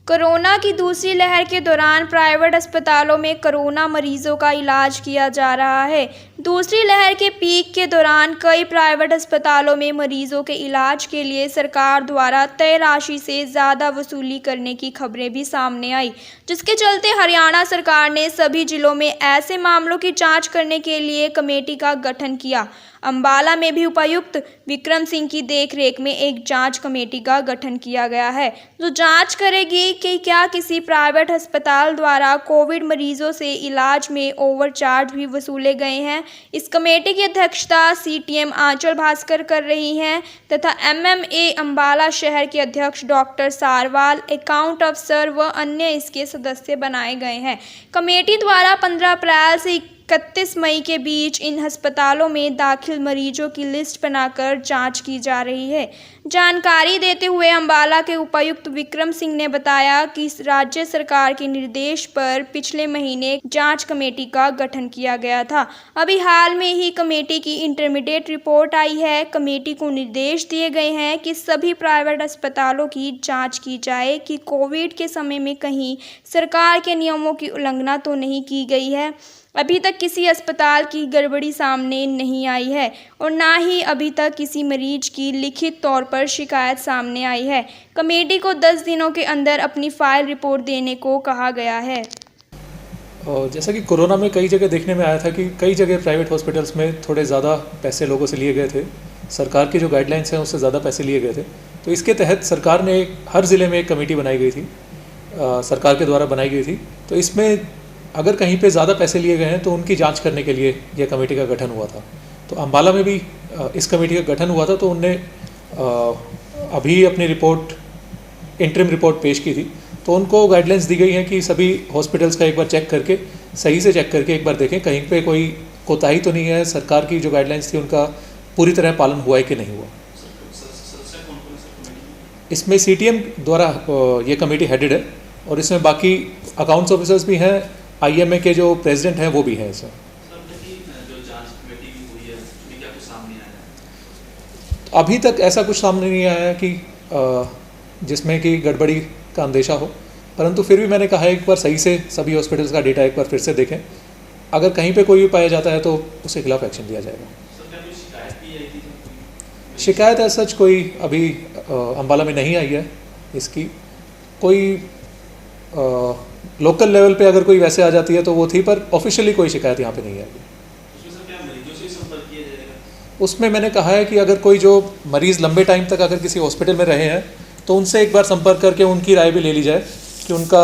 Corona की दूसरी लहर के दौरान प्राइवेट अस्पतालों में कोरोना मरीजों का इलाज किया जा रहा है। दूसरी लहर के पीक के दौरान कई प्राइवेट अस्पतालों में मरीजों के इलाज के लिए सरकार द्वारा तय राशि से ज़्यादा वसूली करने की खबरें भी सामने आई, जिसके चलते हरियाणा सरकार ने सभी जिलों में ऐसे मामलों की जाँच करने के लिए कमेटी का गठन किया। अंबाला में भी उपायुक्त विक्रम सिंह की देखरेख में एक जांच कमेटी का गठन किया गया है, जो जांच करेगी कि क्या किसी प्राइवेट अस्पताल द्वारा कोविड मरीजों से इलाज में ओवरचार्ज भी वसूले गए हैं। इस कमेटी की अध्यक्षता सीटीएम आंचल भास्कर कर रही हैं तथा एमएमए अंबाला शहर के अध्यक्ष डॉक्टर सारवाल, अकाउंट अफसर व अन्य इसके सदस्य बनाए गए हैं। कमेटी द्वारा 15 अप्रैल से 31 मई के बीच इन अस्पतालों में दाखिल मरीजों की लिस्ट बनाकर जांच की जा रही है। जानकारी देते हुए अंबाला के उपायुक्त विक्रम सिंह ने बताया कि राज्य सरकार के निर्देश पर पिछले महीने जांच कमेटी का गठन किया गया था। अभी हाल में ही कमेटी की इंटरमीडिएट रिपोर्ट आई है। कमेटी को निर्देश दिए गए हैं कि सभी प्राइवेट अस्पतालों की जाँच की जाए कि कोविड के समय में कहीं सरकार के नियमों की उल्लंघना तो नहीं की गई है। अभी तक किसी अस्पताल की गड़बड़ी सामने नहीं आई है और ना ही अभी तक किसी मरीज की लिखित तौर पर शिकायत सामने आई है। कमेटी को 10 दिनों के अंदर अपनी फाइल रिपोर्ट देने को कहा गया है। और जैसा कि कोरोना में कई जगह देखने में आया था कि कई जगह प्राइवेट हॉस्पिटल्स में थोड़े ज़्यादा पैसे लोगों से लिए गए थे। सरकार की जो गाइडलाइंस हैं उससे ज़्यादा पैसे लिए गए थे। तो इसके तहत सरकार ने हर ज़िले में एक कमेटी बनाई गई थी, सरकार के द्वारा बनाई गई थी। तो इसमें अगर कहीं पे ज़्यादा पैसे लिए गए हैं तो उनकी जांच करने के लिए यह कमेटी का गठन हुआ था। तो अंबाला में भी इस कमेटी का गठन हुआ था। तो उनने अभी अपनी रिपोर्ट, इंटरिम रिपोर्ट पेश की थी। तो उनको गाइडलाइंस दी गई हैं कि सभी हॉस्पिटल्स का एक बार चेक करके, सही से चेक करके एक बार देखें कहीं पे कोई कोताही तो नहीं है, सरकार की जो गाइडलाइंस थी उनका पूरी तरह पालन हुआ है कि नहीं हुआ। इसमें सीटीएम द्वारा ये कमेटी हेडेड है और इसमें बाकी अकाउंट्स ऑफिसर्स भी हैं, आईएमए के जो प्रेसिडेंट हैं वो भी हैं इसमें। अभी तक ऐसा कुछ सामने नहीं आया है कि जिसमें कि गड़बड़ी का अंदेशा हो, परंतु फिर भी मैंने कहा है एक बार सही से सभी हॉस्पिटल्स का डेटा एक बार फिर से देखें। अगर कहीं पे कोई भी पाया जाता है तो उसके खिलाफ एक्शन लिया जाएगा। शिकायत ऐसा सच कोई अभी अंबाला में नहीं आई है। इसकी कोई लोकल लेवल पे अगर कोई वैसे आ जाती है तो वो थी, पर ऑफिशियली कोई शिकायत यहाँ पे नहीं आएगी। उसमें मैंने कहा है कि अगर कोई जो मरीज़ लंबे टाइम तक अगर किसी हॉस्पिटल में रहे हैं तो उनसे एक बार संपर्क करके उनकी राय भी ले ली जाए कि उनका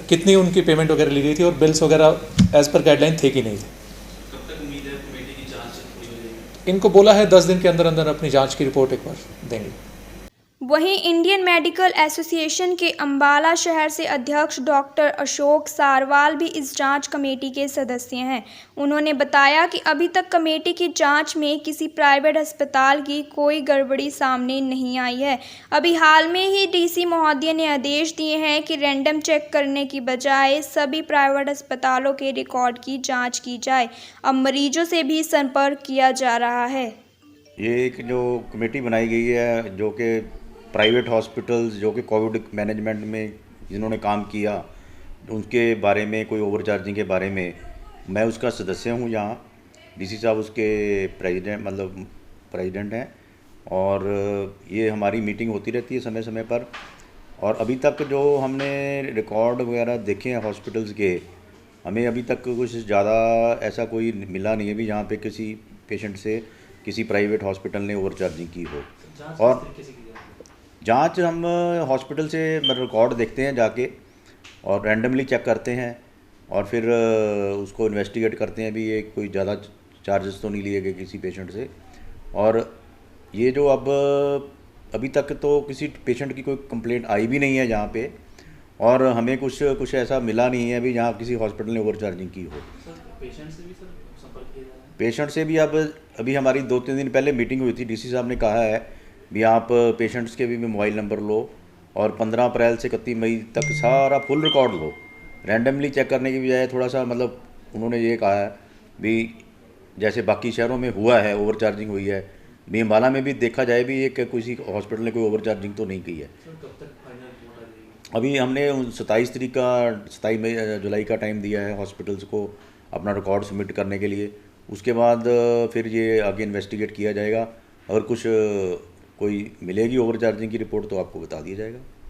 कितनी उनकी पेमेंट वगैरह ली गई थी और बिल्स वगैरह एज पर गाइडलाइन थे कि नहीं थे। कब तक उम्मीद है कमेटी की जांच पूरी हो जाएगी? इनको बोला है 10 दिन के अंदर अंदर अपनी जांच की रिपोर्ट एक बार देंगे। वहीं इंडियन मेडिकल एसोसिएशन के अंबाला शहर से अध्यक्ष डॉक्टर अशोक सारवाल भी इस जांच कमेटी के सदस्य हैं। उन्होंने बताया कि अभी तक कमेटी की जांच में किसी प्राइवेट अस्पताल की कोई गड़बड़ी सामने नहीं आई है। अभी हाल में ही डीसी महोदय ने आदेश दिए हैं कि रैंडम चेक करने की बजाय सभी प्राइवेट अस्पतालों के रिकॉर्ड की जाँच की जाए। अब मरीजों से भी संपर्क किया जा रहा है। ये एक जो कमेटी बनाई गई है जो कि प्राइवेट हॉस्पिटल्स जो कि कोविड मैनेजमेंट में जिन्होंने काम किया उनके बारे में, कोई ओवर चार्जिंग के बारे में, मैं उसका सदस्य हूँ। यहाँ डीसी साहब उसके प्रेसिडेंट हैं और ये हमारी मीटिंग होती रहती है समय समय पर। और अभी तक जो हमने रिकॉर्ड वगैरह देखे हैं हॉस्पिटल्स के, हमें अभी तक कुछ ज़्यादा ऐसा कोई मिला नहीं है भी जहाँ पे किसी पेशेंट से किसी प्राइवेट हॉस्पिटल ने ओवर चार्जिंग की हो। और जांच हम हॉस्पिटल से रिकॉर्ड देखते हैं जाके और रैंडमली चेक करते हैं और फिर उसको इन्वेस्टिगेट करते हैं भी ये कोई ज़्यादा चार्जेस तो नहीं लिए गए किसी पेशेंट से। और ये जो अभी तक तो किसी पेशेंट की कोई कंप्लेंट आई भी नहीं है जहाँ पे, और हमें कुछ ऐसा मिला नहीं है भी जहाँ किसी हॉस्पिटल ने ओवर चार्जिंग की हो। पेशेंट से भी अभी हमारी 2-3 दिन पहले मीटिंग हुई थी। डीसी साहब ने कहा है भी आप पेशेंट्स के भी मोबाइल नंबर लो और 15 अप्रैल से 31 मई तक सारा फुल रिकॉर्ड लो। रैंडमली चेक करने की बजाय थोड़ा सा उन्होंने ये कहा है भी जैसे बाकी शहरों में हुआ है ओवर चार्जिंग हुई है, भी अंबाला में भी देखा जाए भी ये कि किसी हॉस्पिटल ने कोई ओवर चार्जिंग तो नहीं की है। अभी हमने 27 जुलाई का टाइम दिया है हॉस्पिटल्स को अपना रिकॉर्ड सबमिट करने के लिए। उसके बाद फिर ये आगे इन्वेस्टिगेट किया जाएगा। अगर कुछ कोई मिलेगी ओवर चार्जिंग की रिपोर्ट तो आपको बता दिया जाएगा।